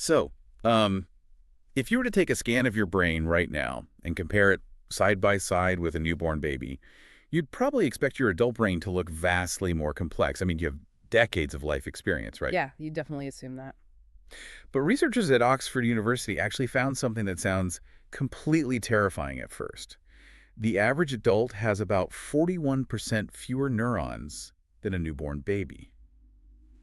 So, if you were to take a scan of your brain right now and compare it side by side with a newborn baby, you'd probably expect your adult brain to look vastly more complex. I mean, you have decades of life experience, right? Yeah, you definitely assume that. But researchers at Oxford University actually found something that sounds completely terrifying at first. The average adult has about 41% fewer neurons than a newborn baby.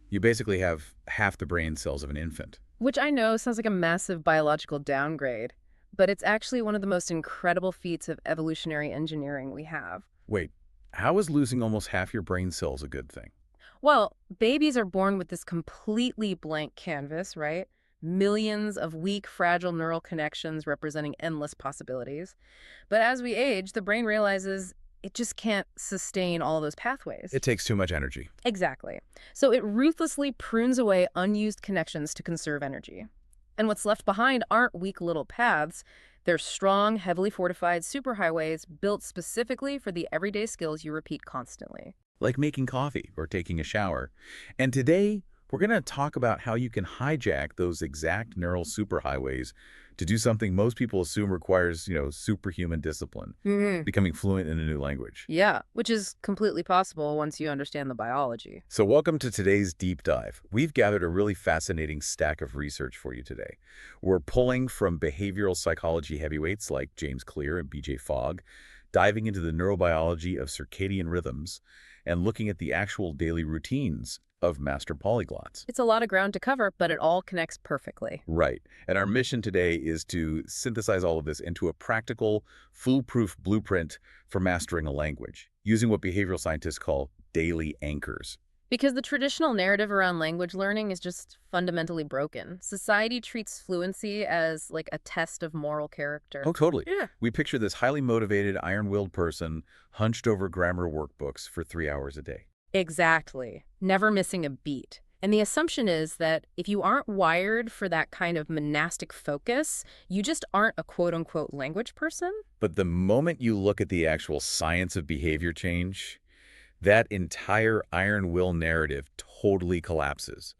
You basically have half the brain cells of an infant. Which I know sounds like a massive biological downgrade, but it's actually one of the most incredible feats of evolutionary engineering we have. Wait, how is losing almost half your brain cells a good thing? Well, babies are born with this completely blank canvas, right? Millions of weak, fragile neural connections representing endless possibilities. But as we age, the brain realizes it just can't sustain all those pathways. It takes too much energy. Exactly. So it ruthlessly prunes away unused connections to conserve energy. And what's left behind aren't weak little paths. They're strong, heavily fortified superhighways built specifically for the everyday skills you repeat constantly. Like making coffee or taking a shower. And today, we're going to talk about how you can hijack those exact neural superhighways to do something most people assume requires, superhuman discipline, becoming fluent in a new language. Yeah, which is completely possible once you understand the biology. So welcome to today's deep dive. We've gathered a really fascinating stack of research for you today. We're pulling from behavioral psychology heavyweights like James Clear and BJ Fogg, diving into the neurobiology of circadian rhythms, and looking at the actual daily routines of master polyglots. It's a lot of ground to cover, but it all connects perfectly. Right. And our mission today is to synthesize all of this into a practical, foolproof blueprint for mastering a language, using what behavioral scientists call daily anchors. Because the traditional narrative around language learning is just fundamentally broken. Society treats fluency as like a test of moral character. Oh, totally. Yeah. We picture this highly motivated, iron-willed person hunched over grammar workbooks for 3 hours a day. Exactly. Never missing a beat. And the assumption is that if you aren't wired for that kind of monastic focus, you just aren't a quote-unquote language person. But the moment you look at the actual science of behavior change, that entire iron will narrative totally collapses.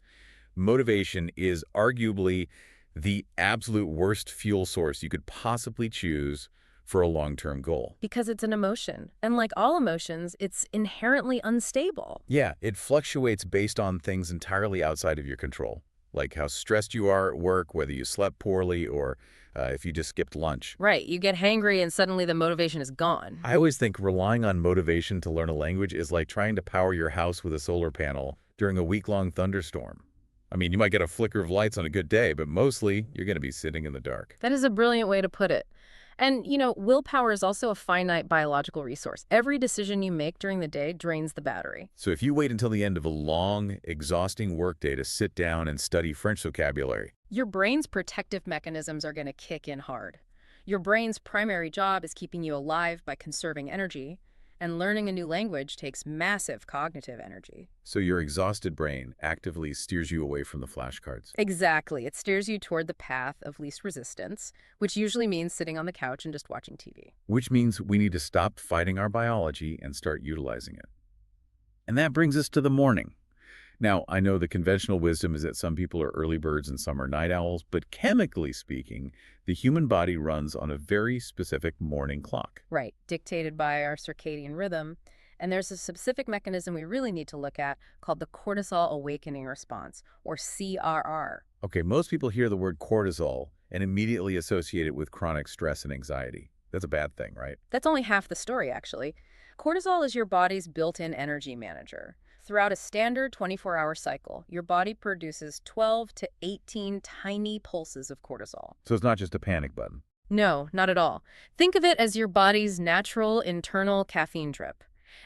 Motivation is arguably the absolute worst fuel source you could possibly choose for a long-term goal. Because it's an emotion. And like all emotions, it's inherently unstable. Yeah, it fluctuates based on things entirely outside of your control, like how stressed you are at work, whether you slept poorly, or if you just skipped lunch. Right. You get hangry and suddenly the motivation is gone. I always think relying on motivation to learn a language is like trying to power your house with a solar panel during a week-long thunderstorm. I mean, you might get a flicker of lights on a good day, but mostly you're going to be sitting in the dark. That is a brilliant way to put it. And, willpower is also a finite biological resource. Every decision you make during the day drains the battery. So if you wait until the end of a long, exhausting workday to sit down and study French vocabulary, your brain's protective mechanisms are going to kick in hard. Your brain's primary job is keeping you alive by conserving energy, and learning a new language takes massive cognitive energy. so your exhausted brain actively steers you away from the flashcards. Exactly. It steers you toward the path of least resistance, which usually means sitting on the couch and just watching TV. Which means we need to stop fighting our biology and start utilizing it. And that brings us to the morning. Now, I know the conventional wisdom is that some people are early birds and some are night owls, but chemically speaking, the human body runs on a very specific morning clock. Right, dictated by our circadian rhythm. And there's a specific mechanism we really need to look at called the cortisol awakening response, or CRR. Okay, most people hear the word cortisol and immediately associate it with chronic stress and anxiety. That's a bad thing, right? That's only half the story, actually. Cortisol is your body's built-in energy manager. Throughout a standard 24-hour cycle, your body produces 12 to 18 tiny pulses of cortisol. So it's not just a panic button. No, not at all. Think of it as your body's natural internal caffeine drip.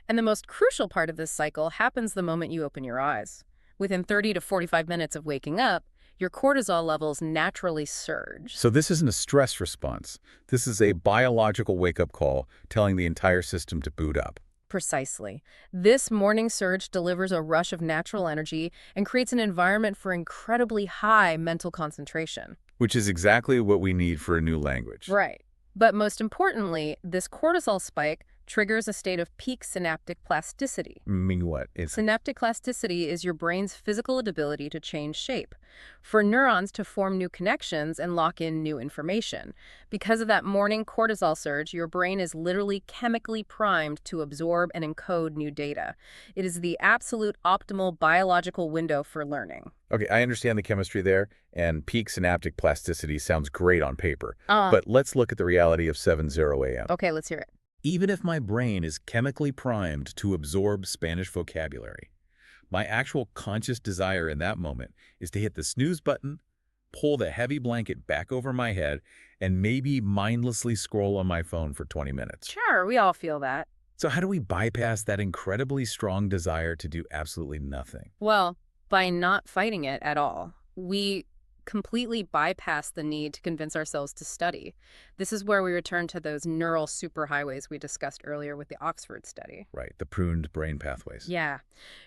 And the most crucial part of this cycle happens the moment you open your eyes. Within 30 to 45 minutes of waking up, your cortisol levels naturally surge. So this isn't a stress response. This is a biological wake-up call telling the entire system to boot up. Precisely. This morning surge delivers a rush of natural energy and creates an environment for incredibly high mental concentration. Which is exactly what we need for a new language. Right. But most importantly, this cortisol spike triggers a state of peak synaptic plasticity. Mean what? Synaptic plasticity is your brain's physical ability to change shape, for neurons to form new connections and lock in new information. Because of that morning cortisol surge, your brain is literally chemically primed to absorb and encode new data. It is the absolute optimal biological window for learning. Okay, I understand the chemistry there, and peak synaptic plasticity sounds great on paper. Ah, But let's look at the reality of 7:00 a.m. okay, let's hear it. Even if my brain is chemically primed to absorb Spanish vocabulary, my actual conscious desire in that moment is to hit the snooze button, pull the heavy blanket back over my head, and maybe mindlessly scroll on my phone for 20 minutes. Sure, we all feel that. So how do we bypass that incredibly strong desire to do absolutely nothing? Well, by not fighting it at all. We completely bypass the need to convince ourselves to study. This is where we return to those neural superhighways we discussed earlier with the Oxford study. Right, the pruned brain pathways. Yeah.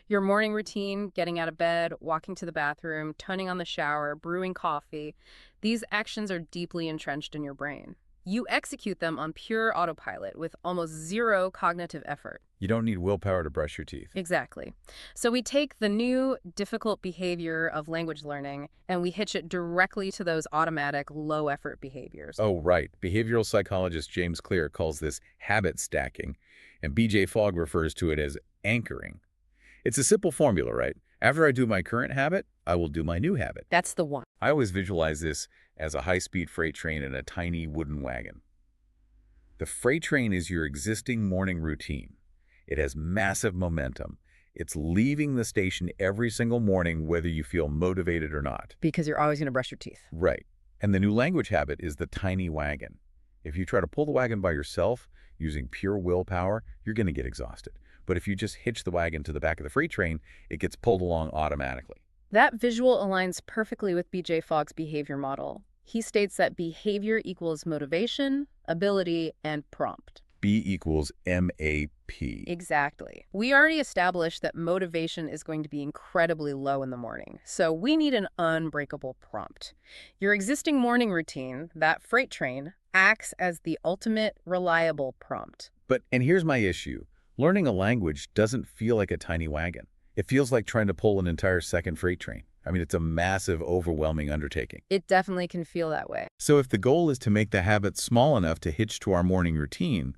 Your morning routine, getting out of bed, walking to the bathroom, turning on the shower, brewing coffee, these actions are deeply entrenched in your brain. You execute them on pure autopilot with almost zero cognitive effort. You don't need willpower to brush your teeth. Exactly. So we take the new, difficult behavior of language learning and we hitch it directly to those automatic, low-effort behaviors. Oh, right. Behavioral psychologist James Clear calls this habit stacking, and BJ Fogg refers to it as anchoring. It's a simple formula, right? After I do my current habit, I will do my new habit. That's the one. I always visualize this as a high-speed freight train in a tiny wooden wagon. The freight train is your existing morning routine. It has massive momentum. It's leaving the station every single morning whether you feel motivated or not. Because you're always going to brush your teeth. Right. And the new language habit is the tiny wagon. If you try to pull the wagon by yourself, using pure willpower, you're going to get exhausted. But if you just hitch the wagon to the back of the freight train, it gets pulled along automatically. That visual aligns perfectly with BJ Fogg's behavior model. He states that behavior equals motivation, ability, and prompt. B equals MAP. Exactly. We already established that motivation is going to be incredibly low in the morning, so we need an unbreakable prompt. Your existing morning routine, that freight train, acts as the ultimate reliable prompt. And here's my issue. Learning a language doesn't feel like a tiny wagon. It feels like trying to pull an entire second freight train. I mean, it's a massive, overwhelming undertaking. It definitely can feel that way. So if the goal is to make the habit small enough to hitch to our morning routine,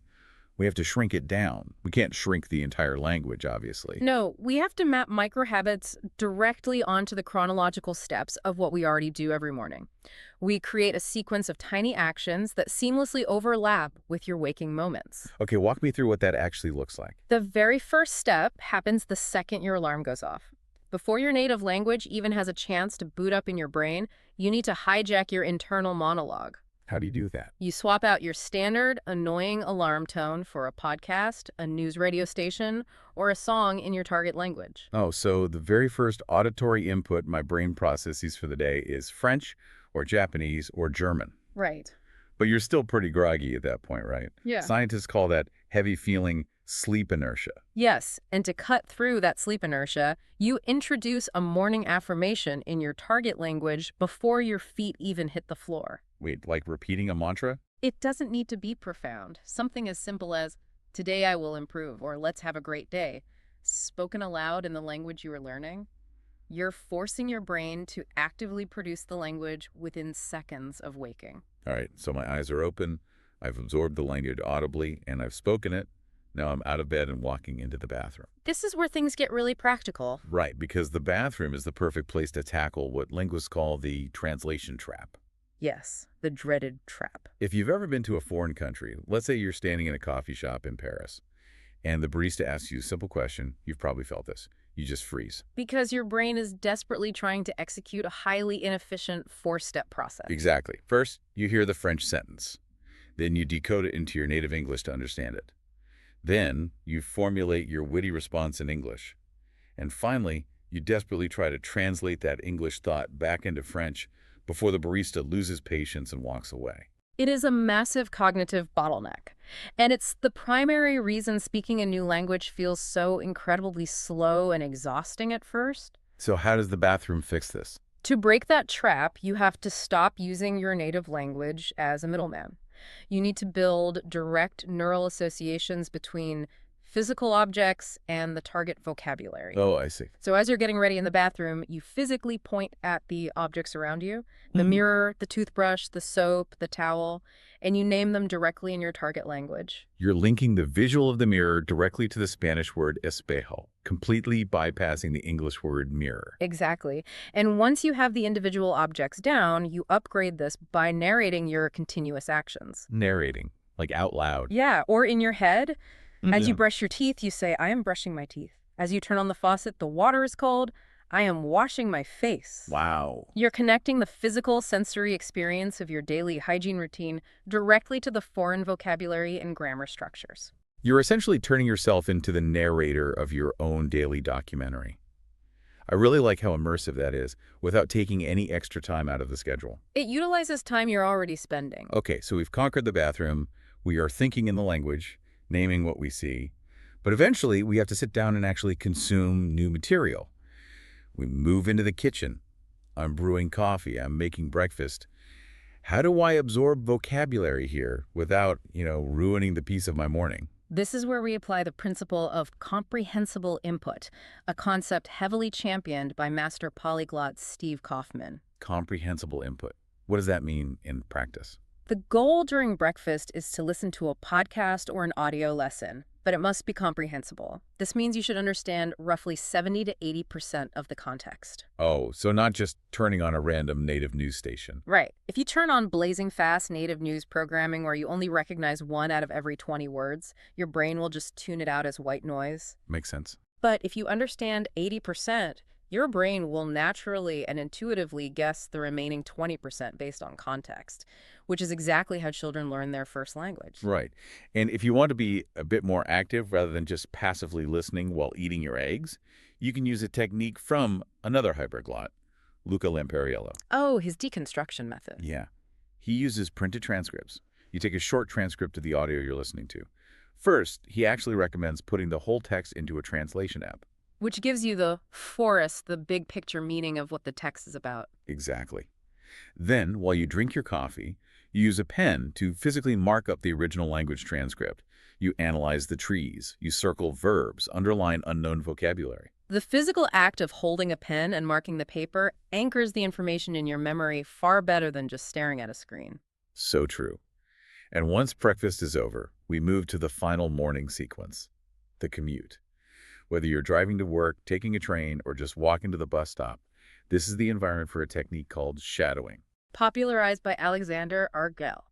we have to shrink it down. We can't shrink the entire language, obviously. No, we have to map microhabits directly onto the chronological steps of what we already do every morning. We create a sequence of tiny actions that seamlessly overlap with your waking moments. Okay, walk me through what that actually looks like. The very first step happens the second your alarm goes off. Before your native language even has a chance to boot up in your brain, you need to hijack your internal monologue. How do you do that? You swap out your standard, annoying alarm tone for a podcast, a news radio station, or a song in your target language. Oh, so the very first auditory input my brain processes for the day is French or Japanese or German. Right. But you're still pretty groggy at that point, right? Yeah. Scientists call that heavy feeling sleep inertia. Yes, and to cut through that sleep inertia, you introduce a morning affirmation in your target language before your feet even hit the floor. Wait, like repeating a mantra? It doesn't need to be profound. Something as simple as, "Today I will improve," or "Let's have a great day," spoken aloud in the language you are learning. You're forcing your brain to actively produce the language within seconds of waking. All right, so my eyes are open, I've absorbed the language audibly, and I've spoken it. Now I'm out of bed and walking into the bathroom. This is where things get really practical. Right, because the bathroom is the perfect place to tackle what linguists call the translation trap. Yes, the dreaded trap. If you've ever been to a foreign country, let's say you're standing in a coffee shop in Paris, and the barista asks you a simple question, you've probably felt this. You just freeze. Because your brain is desperately trying to execute a highly inefficient four-step process. Exactly. First, you hear the French sentence. Then you decode it into your native English to understand it. Then you formulate your witty response in English. And finally, you desperately try to translate that English thought back into French before the barista loses patience and walks away. It is a massive cognitive bottleneck, and it's the primary reason speaking a new language feels so incredibly slow and exhausting at first. So how does the bathroom fix this? To break that trap, you have to stop using your native language as a middleman. You need to build direct neural associations between physical objects and the target vocabulary. Oh, I see. So as you're getting ready in the bathroom, you physically point at the objects around you, the Mhm. mirror, the toothbrush, the soap, the towel, and you name them directly in your target language. You're linking the visual of the mirror directly to the Spanish word espejo, completely bypassing the English word mirror. Exactly. And once you have the individual objects down, you upgrade this by narrating your continuous actions. Narrating, like out loud. Yeah, or in your head. As you Yeah. brush your teeth, you say, I am brushing my teeth. As you turn on the faucet, the water is cold. I am washing my face. Wow. You're connecting the physical sensory experience of your daily hygiene routine directly to the foreign vocabulary and grammar structures. You're essentially turning yourself into the narrator of your own daily documentary. I really like how immersive that is, without taking any extra time out of the schedule. It utilizes time you're already spending. Okay, so we've conquered the bathroom, we are thinking in the language, naming what we see, but eventually we have to sit down and actually consume new material. We move into the kitchen. I'm brewing coffee, I'm making breakfast. How do I absorb vocabulary here without, ruining the peace of my morning? This is where we apply the principle of comprehensible input, a concept heavily championed by master polyglot Steve Kaufman. Comprehensible input. What does that mean in practice? The goal during breakfast is to listen to a podcast or an audio lesson, but it must be comprehensible. This means you should understand roughly 70 to 80% of the context. Oh, so not just turning on a random native news station. Right. If you turn on blazing fast native news programming where you only recognize 1 out of every 20 words, your brain will just tune it out as white noise. Makes sense. But if you understand 80%, your brain will naturally and intuitively guess the remaining 20% based on context, which is exactly how children learn their first language. Right. And if you want to be a bit more active rather than just passively listening while eating your eggs, you can use a technique from another hyperglot, Luca Lampariello. Oh, his deconstruction method. Yeah. He uses printed transcripts. You take a short transcript of the audio you're listening to. First, he actually recommends putting the whole text into a translation app. Which gives you the forest, the big picture meaning of what the text is about. Exactly. Then, while you drink your coffee, you use a pen to physically mark up the original language transcript. You analyze the trees. You circle verbs, underline unknown vocabulary. The physical act of holding a pen and marking the paper anchors the information in your memory far better than just staring at a screen. So true. And once breakfast is over, we move to the final morning sequence, the commute. Whether you're driving to work, taking a train, or just walking to the bus stop, this is the environment for a technique called shadowing. Popularized by Alexander Argel.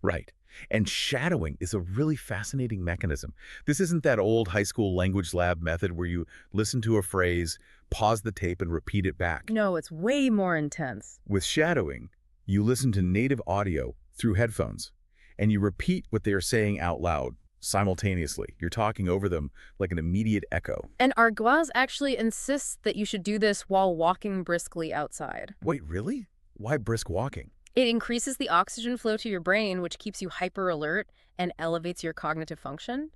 Right. And shadowing is a really fascinating mechanism. This isn't that old high school language lab method where you listen to a phrase, pause the tape, and repeat it back. No, it's way more intense. With shadowing, you listen to native audio through headphones, and you repeat what they are saying out loud simultaneously. You're talking over them like an immediate echo. And Arguez actually insists that you should do this while walking briskly outside. Wait, really? Why brisk walking? It increases the oxygen flow to your brain, which keeps you hyper alert and elevates your cognitive function.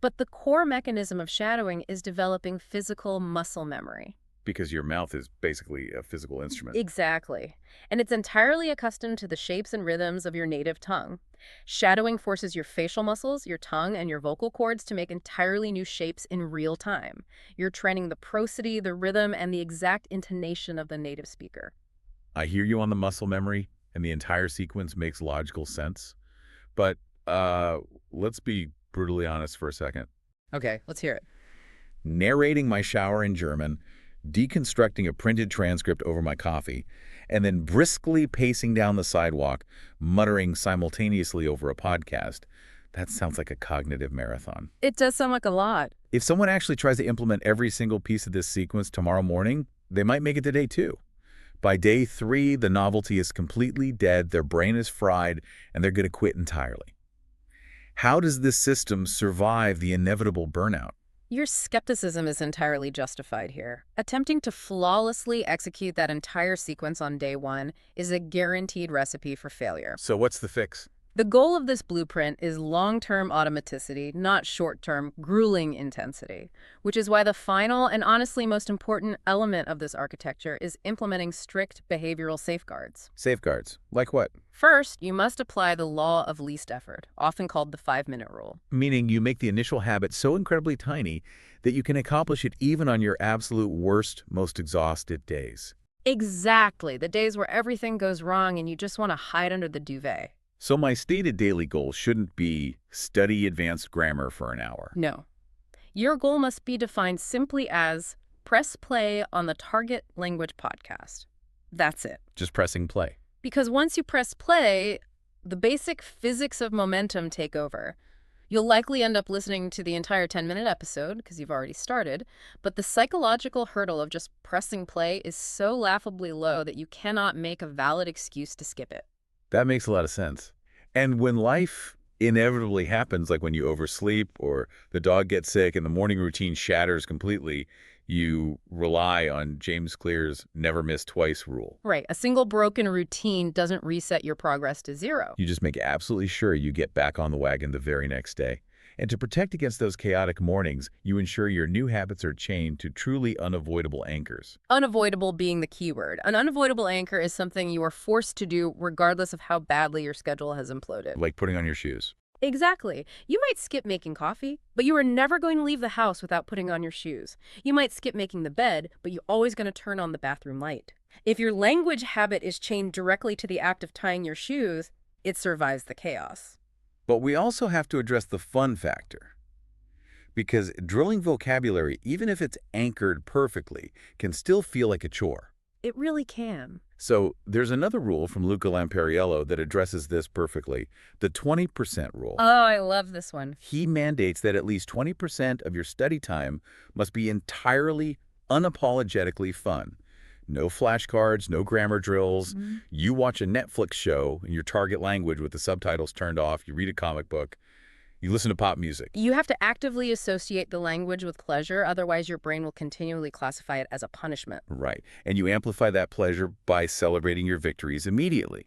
But the core mechanism of shadowing is developing physical muscle memory. Because your mouth is basically a physical instrument. Exactly. And it's entirely accustomed to the shapes and rhythms of your native tongue. Shadowing forces your facial muscles, your tongue, and your vocal cords to make entirely new shapes in real time. You're training the prosody, the rhythm, and the exact intonation of the native speaker. I hear you on the muscle memory, and the entire sequence makes logical sense. But let's be brutally honest for a second. Okay, let's hear it. Narrating my shower in German, deconstructing a printed transcript over my coffee, and then briskly pacing down the sidewalk, muttering simultaneously over a podcast. That sounds like a cognitive marathon. It does sound like a lot. If someone actually tries to implement every single piece of this sequence tomorrow morning, they might make it to day 2. By day 3, the novelty is completely dead, their brain is fried, and they're going to quit entirely. How does this system survive the inevitable burnout? Your skepticism is entirely justified here. Attempting to flawlessly execute that entire sequence on day 1 is a guaranteed recipe for failure. So what's the fix? The goal of this blueprint is long-term automaticity, not short-term, grueling intensity, which is why the final and honestly most important element of this architecture is implementing strict behavioral safeguards. Safeguards. Like what? First, you must apply the law of least effort, often called the 5-minute rule. Meaning you make the initial habit so incredibly tiny that you can accomplish it even on your absolute worst, most exhausted days. Exactly, the days where everything goes wrong and you just want to hide under the duvet. So my stated daily goal shouldn't be study advanced grammar for an hour. No. Your goal must be defined simply as press play on the target language podcast. That's it. Just pressing play. Because once you press play, the basic physics of momentum take over. You'll likely end up listening to the entire 10-minute episode because you've already started, but the psychological hurdle of just pressing play is so laughably low that you cannot make a valid excuse to skip it. That makes a lot of sense. And when life inevitably happens, like when you oversleep or the dog gets sick and the morning routine shatters completely, you rely on James Clear's never miss twice rule. Right. A single broken routine doesn't reset your progress to zero. You just make absolutely sure you get back on the wagon the very next day. And to protect against those chaotic mornings, you ensure your new habits are chained to truly unavoidable anchors. Unavoidable being the key word. An unavoidable anchor is something you are forced to do regardless of how badly your schedule has imploded. Like putting on your shoes. Exactly. You might skip making coffee, but you are never going to leave the house without putting on your shoes. You might skip making the bed, but you're always going to turn on the bathroom light. If your language habit is chained directly to the act of tying your shoes, it survives the chaos. But we also have to address the fun factor. Because drilling vocabulary, even if it's anchored perfectly, can still feel like a chore. It really can. So there's another rule from Luca Lampariello that addresses this perfectly, the 20% rule. Oh, I love this one. He mandates that at least 20% of your study time must be entirely, unapologetically fun. No flashcards, no grammar drills. You watch a Netflix show in your target language with the subtitles turned off. You read a comic book. You listen to pop music. You have to actively associate the language with pleasure, otherwise your brain will continually classify it as a punishment. Right. And you amplify that pleasure by celebrating your victories immediately.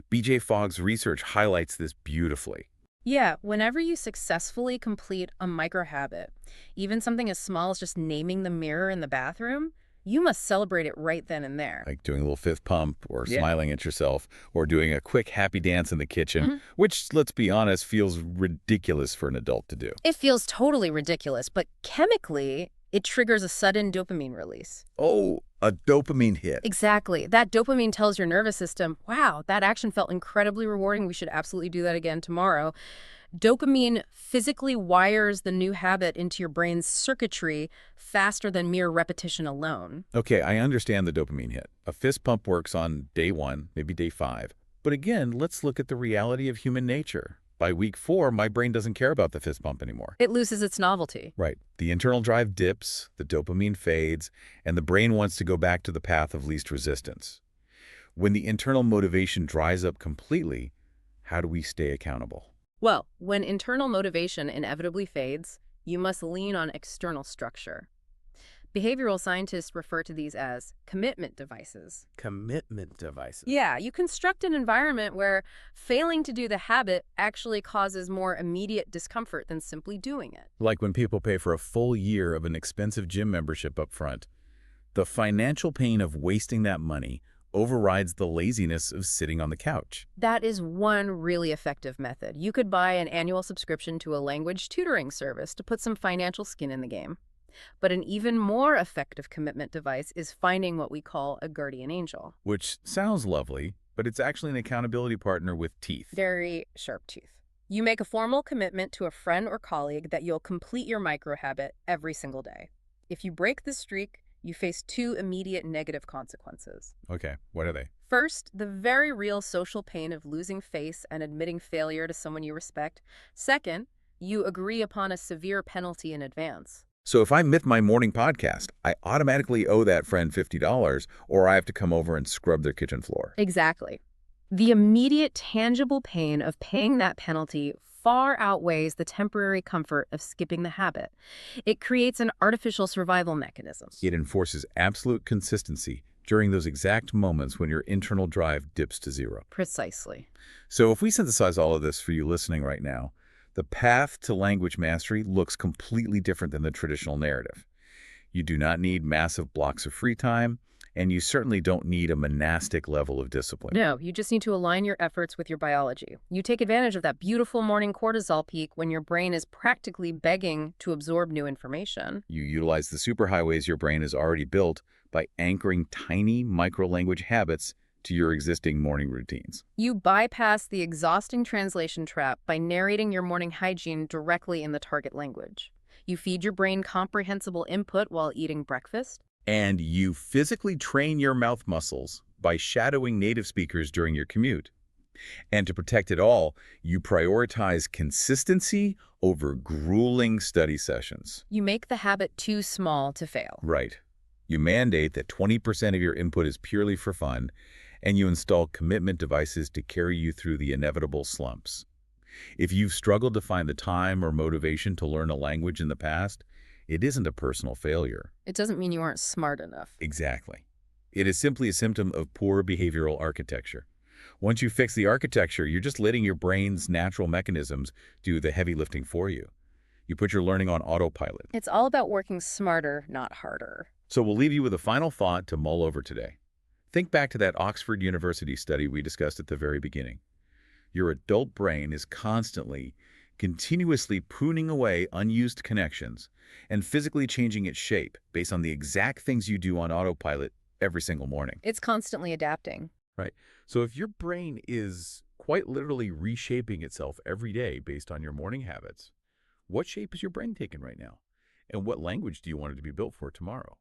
B.J. Fogg's research highlights this beautifully. Yeah, whenever you successfully complete a microhabit, even something as small as just naming the mirror in the bathroom, you must celebrate it right then and there. Like doing a little fifth pump or smiling at yourself or doing a quick happy dance in the kitchen, which, let's be honest, feels ridiculous for an adult to do. It feels totally ridiculous, but chemically, it triggers a sudden dopamine release. Oh, a dopamine hit. Exactly. That dopamine tells your nervous system, wow, that action felt incredibly rewarding. We should absolutely do that again tomorrow. Dopamine physically wires the new habit into your brain's circuitry faster than mere repetition alone. Okay, I understand the dopamine hit. A fist pump works on day 1, maybe day 5. But again, let's look at the reality of human nature. By week 4, my brain doesn't care about the fist pump anymore. It loses its novelty. Right. The internal drive dips, the dopamine fades, and the brain wants to go back to the path of least resistance. When the internal motivation dries up completely, how do we stay accountable? Well, when internal motivation inevitably fades, you must lean on external structure. Behavioral scientists refer to these as commitment devices. Commitment devices. Yeah, you construct an environment where failing to do the habit actually causes more immediate discomfort than simply doing it. Like when people pay for a full year of an expensive gym membership up front. The financial pain of wasting that money overrides the laziness of sitting on the couch. That is one really effective method. You could buy an annual subscription to a language tutoring service to put some financial skin in the game. But an even more effective commitment device is finding what we call a guardian angel. Which sounds lovely, but it's actually an accountability partner with teeth. Very sharp teeth. You make a formal commitment to a friend or colleague that you'll complete your microhabit every single day. If you break the streak, you face 2 immediate negative consequences. Okay, what are they? First, the very real social pain of losing face and admitting failure to someone you respect. Second, you agree upon a severe penalty in advance. So if I miss my morning podcast, I automatically owe that friend $50 or I have to come over and scrub their kitchen floor. Exactly. The immediate tangible pain of paying that penalty far outweighs the temporary comfort of skipping the habit. It creates an artificial survival mechanism. It enforces absolute consistency, during those exact moments when your internal drive dips to zero. Precisely. So if we synthesize all of this for you listening right now, the path to language mastery looks completely different than the traditional narrative. You do not need massive blocks of free time, and you certainly don't need a monastic level of discipline. No, you just need to align your efforts with your biology. You take advantage of that beautiful morning cortisol peak when your brain is practically begging to absorb new information. You utilize the superhighways your brain has already built by anchoring tiny micro-language habits to your existing morning routines. You bypass the exhausting translation trap by narrating your morning hygiene directly in the target language. You feed your brain comprehensible input while eating breakfast. And you physically train your mouth muscles by shadowing native speakers during your commute. And to protect it all, you prioritize consistency over grueling study sessions. You make the habit too small to fail. Right. You mandate that 20% of your input is purely for fun, and you install commitment devices to carry you through the inevitable slumps. If you've struggled to find the time or motivation to learn a language in the past, it isn't a personal failure. It doesn't mean you aren't smart enough. Exactly. It is simply a symptom of poor behavioral architecture. Once you fix the architecture, you're just letting your brain's natural mechanisms do the heavy lifting for you. You put your learning on autopilot. It's all about working smarter, not harder. So we'll leave you with a final thought to mull over today. Think back to that Oxford University study we discussed at the very beginning. Your adult brain is continuously pruning away unused connections and physically changing its shape based on the exact things you do on autopilot every single morning. It's constantly adapting. Right. So if your brain is quite literally reshaping itself every day based on your morning habits, what shape is your brain taking right now? And what language do you want it to be built for tomorrow?